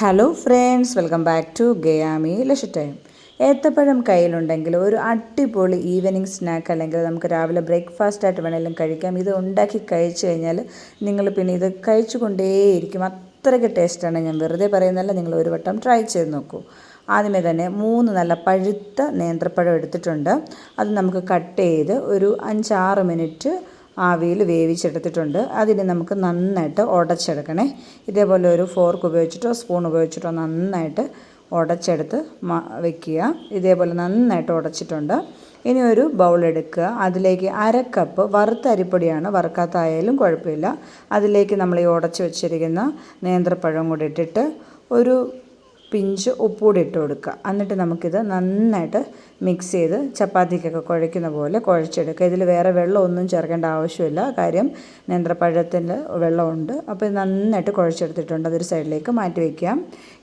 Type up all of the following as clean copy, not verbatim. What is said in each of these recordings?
Hello friends, welcome back to ഗയാമി ലഷ് time. ഏത്തപ്പഴം കയ്യിലുണ്ടെങ്കിൽ ഒരു അടിപൊളി ഈവനിങ് സ്നാക്ക് അല്ലെങ്കിൽ നമുക്ക് രാവിലെ ബ്രേക്ക്ഫാസ്റ്റ് ആയിട്ട് വേണമെങ്കിലും കഴിക്കാം. ഇത് ഉണ്ടാക്കി കഴിച്ചു കഴിഞ്ഞാൽ നിങ്ങൾ പിന്നെ ഇത് കഴിച്ചു കൊണ്ടേയിരിക്കും. അത്രയ്ക്ക് ടേസ്റ്റാണ്. ഞാൻ വെറുതെ പറയുന്നതല്ല, നിങ്ങൾ ഒരു വട്ടം ട്രൈ ചെയ്ത് നോക്കൂ. ആദ്യമേ തന്നെ 3 നല്ല പഴുത്ത നേന്ത്രപ്പഴം എടുത്തിട്ടുണ്ട്. അത് നമുക്ക് കട്ട് ചെയ്ത് ഒരു 5-6 മിനിറ്റ് ആവിയിൽ വേവിച്ചെടുത്തിട്ടുണ്ട്. അതിന് നമുക്ക് നന്നായിട്ട് ഉടച്ചെടുക്കണേ. ഇതേപോലെ ഒരു ഫോർക്ക് ഉപയോഗിച്ചിട്ടോ സ്പൂൺ ഉപയോഗിച്ചിട്ടോ നന്നായിട്ട് ഉടച്ചെടുത്ത് വെക്കുക. ഇതേപോലെ നന്നായിട്ട് ഉടച്ചിട്ടുണ്ട്. ഇനി ഒരു ബൗൾ എടുക്കുക. അതിലേക്ക് 1/2 കപ്പ് വറുത്ത അരിപ്പൊടിയാണ്, വറുക്കാത്തായാലും കുഴപ്പമില്ല. അതിലേക്ക് നമ്മൾ ഈ ഉടച്ച് വെച്ചിരിക്കുന്ന നേന്ത്രപ്പഴം കൂടി ഇട്ടിട്ട് ഒരു പിഞ്ച് ഉപ്പുകൂടി ഇട്ട് കൊടുക്കുക. എന്നിട്ട് നമുക്കിത് നന്നായിട്ട് മിക്സ് ചെയ്ത് ചപ്പാത്തിക്കൊക്കെ കുഴയ്ക്കുന്ന പോലെ കുഴച്ചെടുക്കുക. ഇതിൽ വേറെ വെള്ളമൊന്നും ചേർക്കേണ്ട ആവശ്യമില്ല, കാര്യം നേന്ത്രപ്പഴത്തിൽ വെള്ളമുണ്ട്. അപ്പോൾ ഇത് നന്നായിട്ട് കുഴച്ചെടുത്തിട്ടുണ്ട്. അതൊരു സൈഡിലേക്ക് മാറ്റി വയ്ക്കുക.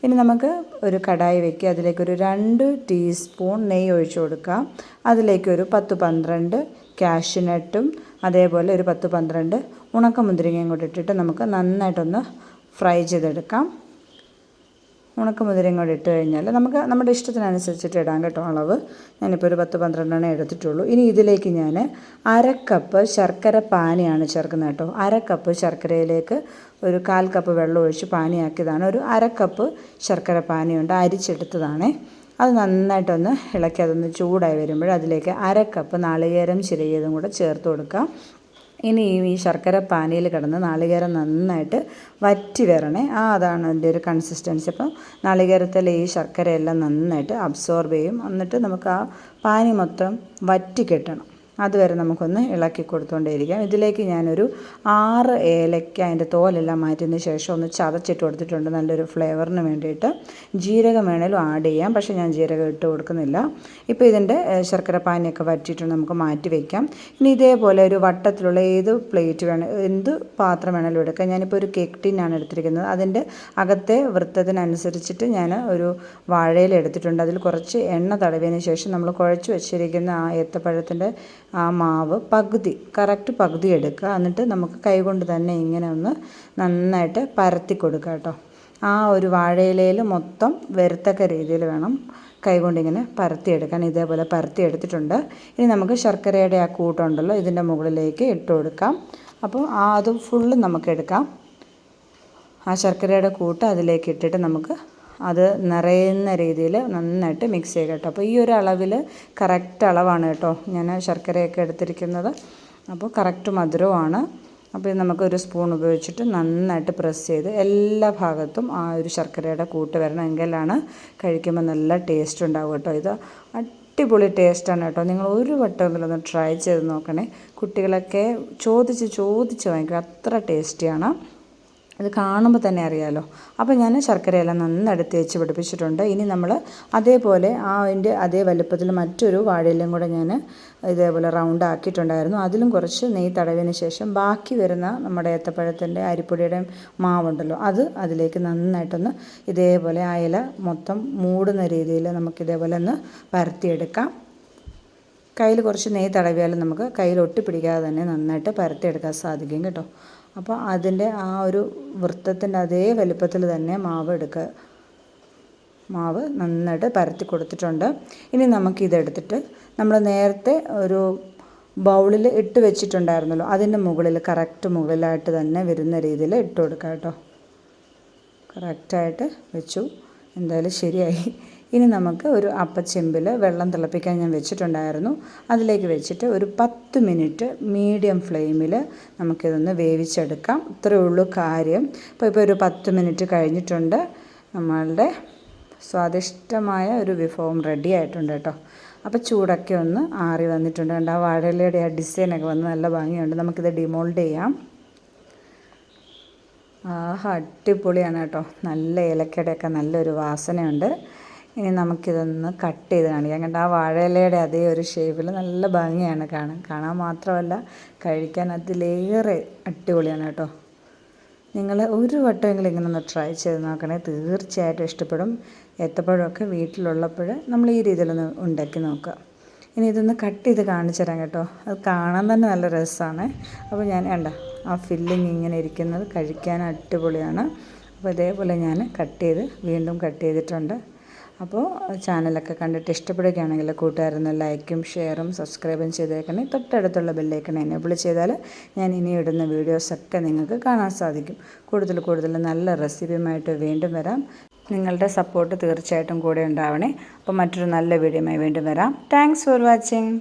ഇനി നമുക്ക് ഒരു കടായി വയ്ക്കുക. അതിലേക്കൊരു 2 ടീസ്പൂൺ നെയ്യ് ഒഴിച്ചു കൊടുക്കുക. അതിലേക്കൊരു 10-12 കാഷ്യൂനട്ടും അതേപോലെ ഒരു 10-12 ഉണക്കമുന്തിരിങ്ങയും കൂടി ഇട്ടിട്ട് നമുക്ക് നന്നായിട്ടൊന്ന് ഫ്രൈ ചെയ്തെടുക്കാം. ഉണക്കമുന്തിരിയും കൂടി ഇട്ട് കഴിഞ്ഞാൽ നമുക്ക് നമ്മുടെ ഇഷ്ടത്തിനനുസരിച്ചിട്ട് ഇടാൻ കേട്ടോ അളവ്. ഞാനിപ്പോൾ ഒരു 10-12 എടുത്തിട്ടുള്ളൂ. ഇനി ഇതിലേക്ക് ഞാൻ 1/2 കപ്പ് ശർക്കര പാനിയാണ് ചേർക്കുന്നത് കേട്ടോ. 1/2 കപ്പ് ശർക്കരയിലേക്ക് ഒരു 1/4 കപ്പ് വെള്ളം ഒഴിച്ച് പാനിയാക്കിയതാണ്. ഒരു 1/2 കപ്പ് ശർക്കര പാനിയുണ്ട്, അരിച്ചെടുത്തതാണ്. അത് നന്നായിട്ടൊന്ന് ഇളക്കി അതൊന്ന് ചൂടായി വരുമ്പോൾ അതിലേക്ക് 1/2 കപ്പ് നാളികേരം ചിരകിയതും കൂടെ ചേർത്ത് കൊടുക്കാം. ഇനി ഈ ശർക്കര പാനിയിൽ കിടന്ന് നാളികേരം നന്നായിട്ട് വറ്റി വരണേ. അതാണ് അതിൻ്റെ ഒരു കൺസിസ്റ്റൻസി. അപ്പം നാളികേരത്തിലെ ഈ ശർക്കരയെല്ലാം നന്നായിട്ട് അബ്സോർബ് ചെയ്യും. എന്നിട്ട് നമുക്ക് ആ പാനി മൊത്തം വറ്റി കിട്ടണം. അതുവരെ നമുക്കൊന്ന് ഇളക്കി കൊടുത്തുകൊണ്ടേയിരിക്കാം. ഇതിലേക്ക് ഞാനൊരു 6 ഏലയ്ക്ക അതിൻ്റെ തോലെല്ലാം മാറ്റിയതിന് ശേഷം ഒന്ന് ചതച്ചിട്ട് കൊടുത്തിട്ടുണ്ട്, നല്ലൊരു ഫ്ലേവറിന് വേണ്ടിയിട്ട്. ജീരകം വേണേലും ആഡ് ചെയ്യാം, പക്ഷേ ഞാൻ ജീരകം ഇട്ട് കൊടുക്കുന്നില്ല. ഇപ്പോൾ ഇതിൻ്റെ ശർക്കര പാനിയൊക്കെ വറ്റിയിട്ട് നമുക്ക് മാറ്റി വയ്ക്കാം. ഇനി ഇതേപോലെ ഒരു വട്ടത്തിലുള്ള ഏത് പ്ലേറ്റ് എന്ത് പാത്രം വേണേലും എടുക്കാം. ഞാനിപ്പോൾ ഒരു കേക്ക് ടിന്നാണ് എടുത്തിരിക്കുന്നത്. അതിൻ്റെ അകത്തെ വൃത്തത്തിനനുസരിച്ചിട്ട് ഞാൻ ഒരു വാഴയില എടുത്തിട്ടുണ്ട്. അതിൽ കുറച്ച് എണ്ണ തടവിയതിന് ശേഷം നമ്മൾ കുഴച്ച് വെച്ചിരിക്കുന്ന ആ ഏത്തപ്പഴത്തിൻ്റെ ആ മാവ് കറക്റ്റ് പകുതി എടുക്കുക. എന്നിട്ട് നമുക്ക് കൈകൊണ്ട് തന്നെ ഇങ്ങനെ ഒന്ന് നന്നായിട്ട് പരത്തി കൊടുക്കുക കേട്ടോ. ആ ഒരു വാഴയിലയിൽ മൊത്തം വരത്തക്ക രീതിയിൽ വേണം കൈകൊണ്ട് ഇങ്ങനെ പരത്തിയെടുക്കാൻ. ഇതേപോലെ പരത്തി എടുത്തിട്ടുണ്ട്. ഇനി നമുക്ക് ശർക്കരയുടെ ആ കൂട്ടുണ്ടല്ലോ, ഇതിൻ്റെ മുകളിലേക്ക് ഇട്ട് കൊടുക്കാം. അപ്പോൾ അത് ഫുള്ള് നമുക്ക് എടുക്കാം. ആ ശർക്കരയുടെ കൂട്ട് അതിലേക്ക് ഇട്ടിട്ട് നമുക്ക് അത് നിറയുന്ന രീതിയിൽ നന്നായിട്ട് മിക്സ് ചെയ്യുക കേട്ടോ. അപ്പോൾ ഈ ഒരു അളവിൽ കറക്റ്റ് അളവാണ് കേട്ടോ ഞാൻ ശർക്കരയൊക്കെ എടുത്തിരിക്കുന്നത്. അപ്പോൾ കറക്റ്റ് മധുരമാണ്. അപ്പോൾ ഇത് നമുക്കൊരു സ്പൂൺ ഉപയോഗിച്ചിട്ട് നന്നായിട്ട് പ്രസ് ചെയ്ത് എല്ലാ ഭാഗത്തും ആ ഒരു ശർക്കരയുടെ കൂട്ട് വരണം. എങ്കിലാണ് കഴിക്കുമ്പോൾ നല്ല ടേസ്റ്റ് ഉണ്ടാവും കേട്ടോ. ഇത് അടിപൊളി ടേസ്റ്റാണ് കേട്ടോ. നിങ്ങൾ ഒരു വട്ടമെങ്കിലും ഒന്ന് ട്രൈ ചെയ്ത് നോക്കണേ. കുട്ടികളൊക്കെ ചോദിച്ച് വാങ്ങിക്കും, അത്ര ടേസ്റ്റിയാണ്. അത് കാണുമ്പോൾ തന്നെ അറിയാമല്ലോ. അപ്പോൾ ഞാൻ ശർക്കരയെല്ലാം നന്നായിട്ട് തേച്ച് പിടിപ്പിച്ചിട്ടുണ്ട്. ഇനി നമ്മൾ അതേപോലെ അതിൻ്റെ അതേ വലുപ്പത്തിൽ മറ്റൊരു വാഴയിലും കൂടെ ഞാൻ ഇതേപോലെ റൗണ്ട് ആക്കിയിട്ടുണ്ടായിരുന്നു. അതിലും കുറച്ച് നെയ്യ് തടവിന് ശേഷം ബാക്കി വരുന്ന നമ്മുടെ ഏത്തപ്പഴത്തിൻ്റെ അരിപ്പൊടിയുടെ മാവുണ്ടല്ലോ, അത് അതിലേക്ക് നന്നായിട്ടൊന്ന് ഇതേപോലെ ആ ഇല മൊത്തം മൂടുന്ന രീതിയിൽ നമുക്കിതേപോലെ ഒന്ന് പരത്തിയെടുക്കാം. കയ്യിൽ കുറച്ച് നെയ്യ് തടവിയാലും നമുക്ക് കയ്യിൽ ഒട്ടിപ്പിടിക്കാതെ തന്നെ നന്നായിട്ട് പരത്തിയെടുക്കാൻ സാധിക്കും കേട്ടോ. അപ്പോൾ അതിൻ്റെ ആ ഒരു വൃത്തത്തിൻ്റെ അതേ വലുപ്പത്തിൽ തന്നെ മാവ് നന്നായിട്ട് പരത്തി കൊടുത്തിട്ടുണ്ട്. ഇനി നമുക്കിതെടുത്തിട്ട് നമ്മൾ നേരത്തെ ഒരു ബൗളിൽ ഇട്ട് വെച്ചിട്ടുണ്ടായിരുന്നല്ലോ, അതിൻ്റെ കറക്റ്റ് മുകളിലായിട്ട് തന്നെ വരുന്ന രീതിയിൽ ഇട്ട് കൊടുക്കാം കേട്ടോ. കറക്റ്റായിട്ട് വെച്ചു, എന്തായാലും ശരിയായി. ഇനി നമുക്ക് ഒരു അപ്പച്ചെമ്പിൽ വെള്ളം തിളപ്പിക്കാൻ ഞാൻ വെച്ചിട്ടുണ്ടായിരുന്നു. അതിലേക്ക് വെച്ചിട്ട് ഒരു 10 മിനിറ്റ് മീഡിയം ഫ്ലെയിമിൽ നമുക്കിതൊന്ന് വേവിച്ചെടുക്കാം. ഇത്രയേ ഉള്ളൂ കാര്യം. ഇപ്പോൾ ഒരു 10 മിനിറ്റ് കഴിഞ്ഞിട്ടുണ്ട്. നമ്മളുടെ സ്വാദിഷ്ടമായ ഒരു വിഭവം റെഡി ആയിട്ടുണ്ട് കേട്ടോ. അപ്പോൾ ചൂടൊക്കെ ഒന്ന് ആറി വന്നിട്ടുണ്ട്. കണ്ട് ആ വാഴയിലയുടെ ആ ഡിസൈനൊക്കെ വന്ന് നല്ല ഭംഗിയുണ്ട്. നമുക്കിത് ഡിമോൾഡ് ചെയ്യാം. അടിപൊളിയാണ് കേട്ടോ. നല്ല ഏലക്കയുടെയൊക്കെ നല്ലൊരു വാസനയുണ്ട്. ഇനി നമുക്കിതൊന്ന് കട്ട് ചെയ്ത് കാണിക്കാം. കണ്ട ആ വാഴയിലയുടെ അതേ ഒരു ഷേപ്പിൽ നല്ല ഭംഗിയാണ് കാണാൻ മാത്രമല്ല കഴിക്കാൻ അതിലേറെ അടിപൊളിയാണ് കേട്ടോ. നിങ്ങൾ ഒരു വട്ടമെങ്കിലും ഇങ്ങനെ ഒന്ന് ട്രൈ ചെയ്ത് നോക്കണേ, തീർച്ചയായിട്ടും ഇഷ്ടപ്പെടും. ഏത്തപ്പഴമൊക്കെ വീട്ടിലുള്ളപ്പോൾ നമ്മൾ ഈ രീതിയിലൊന്ന് ഉണ്ടാക്കി നോക്കുക. ഇനി ഇതൊന്ന് കട്ട് ചെയ്ത് കാണിച്ചു തരാം കേട്ടോ. അത് കാണാൻ തന്നെ നല്ല രസമാണ്. അപ്പോൾ ഞാൻ ആ ഫില്ലിങ് ഇങ്ങനെ ഇരിക്കുന്നത് കഴിക്കാൻ അടിപൊളിയാണ്. അപ്പോൾ ഇതേപോലെ ഞാൻ വീണ്ടും കട്ട് ചെയ്തിട്ടുണ്ട്. അപ്പോൾ ചാനലൊക്കെ കണ്ടിട്ട് ഇഷ്ടപ്പെടുകയാണെങ്കിൽ കൂട്ടുകാരൊന്ന് ലൈക്കും ഷെയറും സബ്സ്ക്രൈബും ചെയ്തേക്കണേ. തൊട്ടടുത്തുള്ള ബെല്ലൈക്കൺ എനേബിൾ ചെയ്താൽ ഞാൻ ഇനി ഇടുന്ന വീഡിയോസൊക്കെ നിങ്ങൾക്ക് കാണാൻ സാധിക്കും. കൂടുതൽ നല്ല റെസിപ്പിയുമായിട്ട് വീണ്ടും വരാം. നിങ്ങളുടെ സപ്പോർട്ട് തീർച്ചയായിട്ടും കൂടെ ഉണ്ടാവണേ. അപ്പോൾ മറ്റൊരു നല്ല വീഡിയോയുമായി വീണ്ടും വരാം. Thanks for watching.